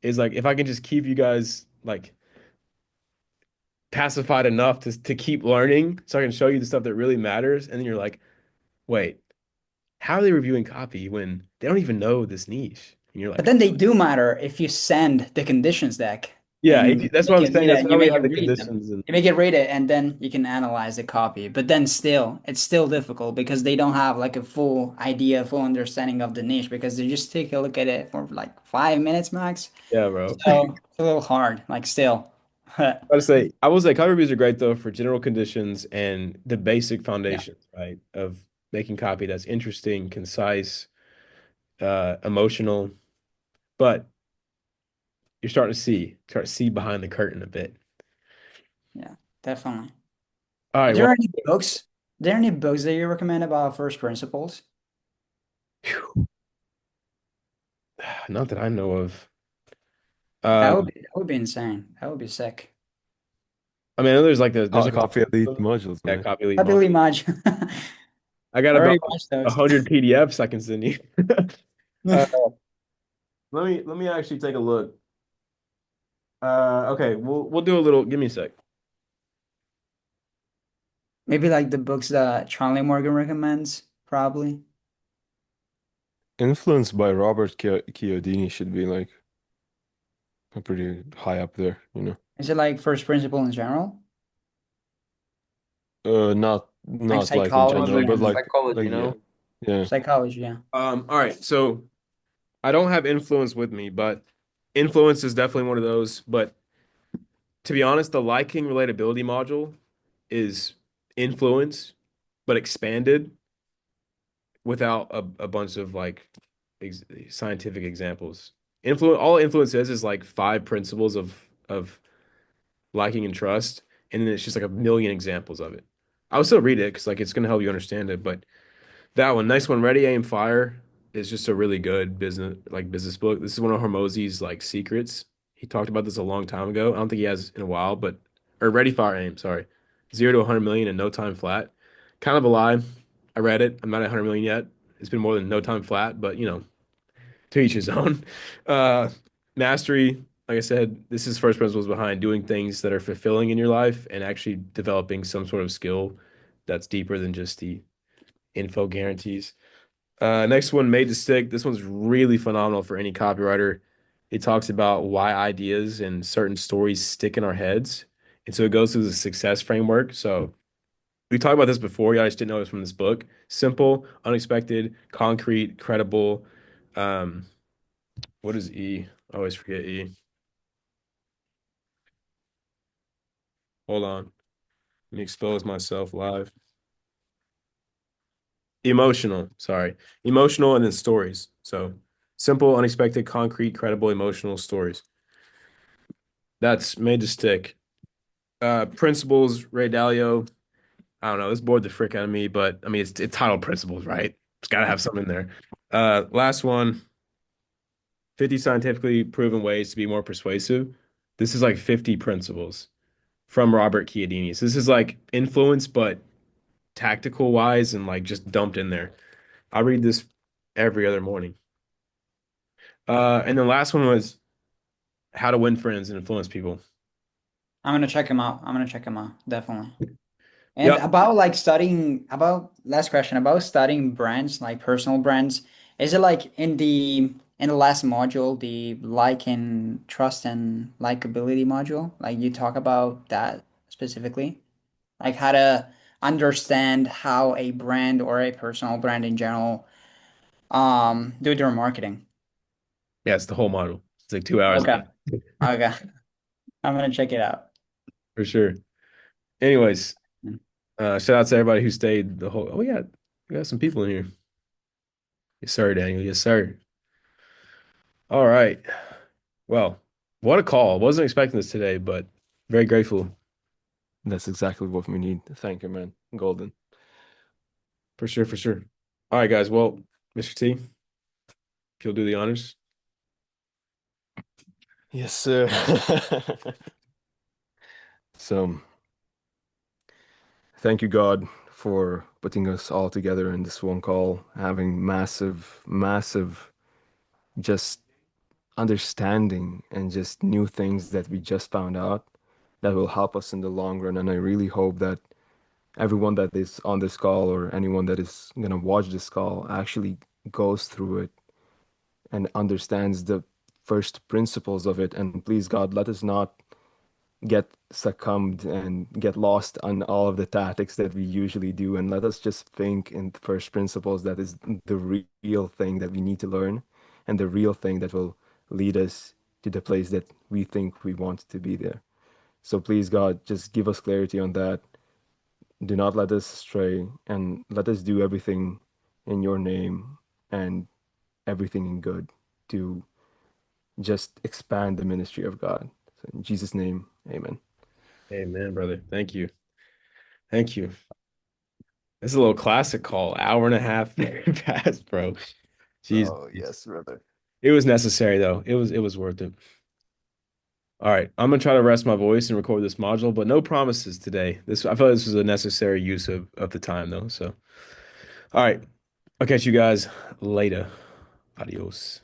Is like if I can just keep you guys like pacified enough to keep learning so I can show you the stuff that really matters. And then you're like, wait, how are they reviewing copy when they don't even know this niche? And you're But like, then they do matter if you send the conditions deck yeah, and that's what I'm saying. That's you why we make it have the read them. conditions. And You make it read it, and then you can analyze the copy. But then still, it's still difficult because they don't have like a full idea, full understanding of the niche because they just take a look at it for like 5 minutes max. yeah, bro. So it's a little hard, like still. I will say copy reviews are great though for general conditions and the basic Yeah. foundations, right? Of making copy that's interesting, concise, emotional. But you're starting to see behind the curtain a bit. Yeah, definitely. All Are right, there well, any books there any books that you recommend about first principles? Phew. Not that I know of. That would be insane. That would be sick. I mean, I know there's like a Copy elite modules, yeah, man. copy elite Happy model. really much. I got I already about watched those. 100 PDFs I can send you. Uh, let me actually take a look. Okay, we'll do a little. Give me a sec. Maybe like the books that Charlie Morgan recommends, probably. Influenced by Robert Cialdini should be like pretty high up there, you know. Is it like first principle in general? Not Like not like in psychology general, but and Psychology, like yeah. no? Yeah. psychology, yeah. All right, so I don't have influence with me, but influence is definitely one of those. But to be honest, the liking relatability module is influence, but expanded without a bunch of like scientific examples. All influence is like 5 principles of liking and trust, and then it's just like a million examples of it. I would still read it because like it's gonna help you understand it. But that one, nice one, Ready, Aim, Fire, is just a really good business book. This is one of Hormozi's like secrets. He talked about this a long time ago. I don't think he has in a while, but or Ready, Fire, Aim, sorry. 0 to 100 million in no time flat. Kind of a lie. I read it. I'm not at 100 million yet. It's been more than no time flat, but to each his own. Uh, Mastery, like I said, this is first principles behind doing things that are fulfilling in your life and actually developing some sort of skill that's deeper than just the info guarantees. Next one, Made to Stick. This one's really phenomenal for any copywriter. It talks about why ideas and certain stories stick in our heads. And so it goes through the success framework. So we talked about this before. Yeah, I just didn't know it was from this book. Simple, unexpected, concrete, credible. Um, what is E? I always forget E. Hold on. Let me expose myself live. Emotional, sorry. Emotional and then stories. So simple, unexpected, concrete, credible, emotional stories. That's Made to Stick. Principles, Ray Dalio. I don't know. This bored the frick out of me, but I mean, it's titled Principles, right? It's got to have something in there. Last one, 50 scientifically proven ways to be more persuasive. This is like 50 principles from Robert Cialdini. So this is like influence, but tactical wise and like just dumped in there. I read this every other morning. And the last one was How to Win Friends and Influence People. I'm gonna check him out. I'm gonna check him out, definitely. And Yep. about like studying, about last question, about studying brands, like personal brands, is it like in the last module, the like and trust and likability module? Like you talk about that specifically? Like how to understand how a brand or a personal brand in general do their marketing. Yeah, it's the whole model. It's like 2 hours Okay. Okay. I'm gonna check it out. for sure. Anyways, shout out to everybody who stayed the whole. Oh, we got some people in here. Yes, sir, Daniel. Yes, sir. All right. Well, what a call. Wasn't expecting this today, but very grateful That's exactly what we need. Thank you, man. Golden. for sure, for sure. All right, guys. Well, Mr. T, if you'll do the honors. Yes, sir. So, thank you, God, for putting us all together in this one call, having massive just understanding and just new things that we just found out that will help us in the long run. And I really hope that everyone that is on this call or anyone that is gonna watch this call actually goes through it and understands the first principles of it. And please, God, let us not get succumbed and get lost on all of the tactics that we usually do. And let us just think in first principles that is the real thing that we need to learn and the real thing that will lead us to the place that we think we want to be there. So please, God, just give us clarity on that. Do not let us stray and let us do everything in your name and everything in good to just expand the ministry of God. So in Jesus' name, amen. Amen, brother. Thank you. Thank you. It's a little classic call. Hour and a half passed, bro. Jeez. Oh, yes, brother. It was necessary though. It was worth it. All right, I'm gonna try to rest my voice and record this module, but no promises today. I feel like this was a necessary use of the time though. So, all right, I'll catch you guys later. Adios.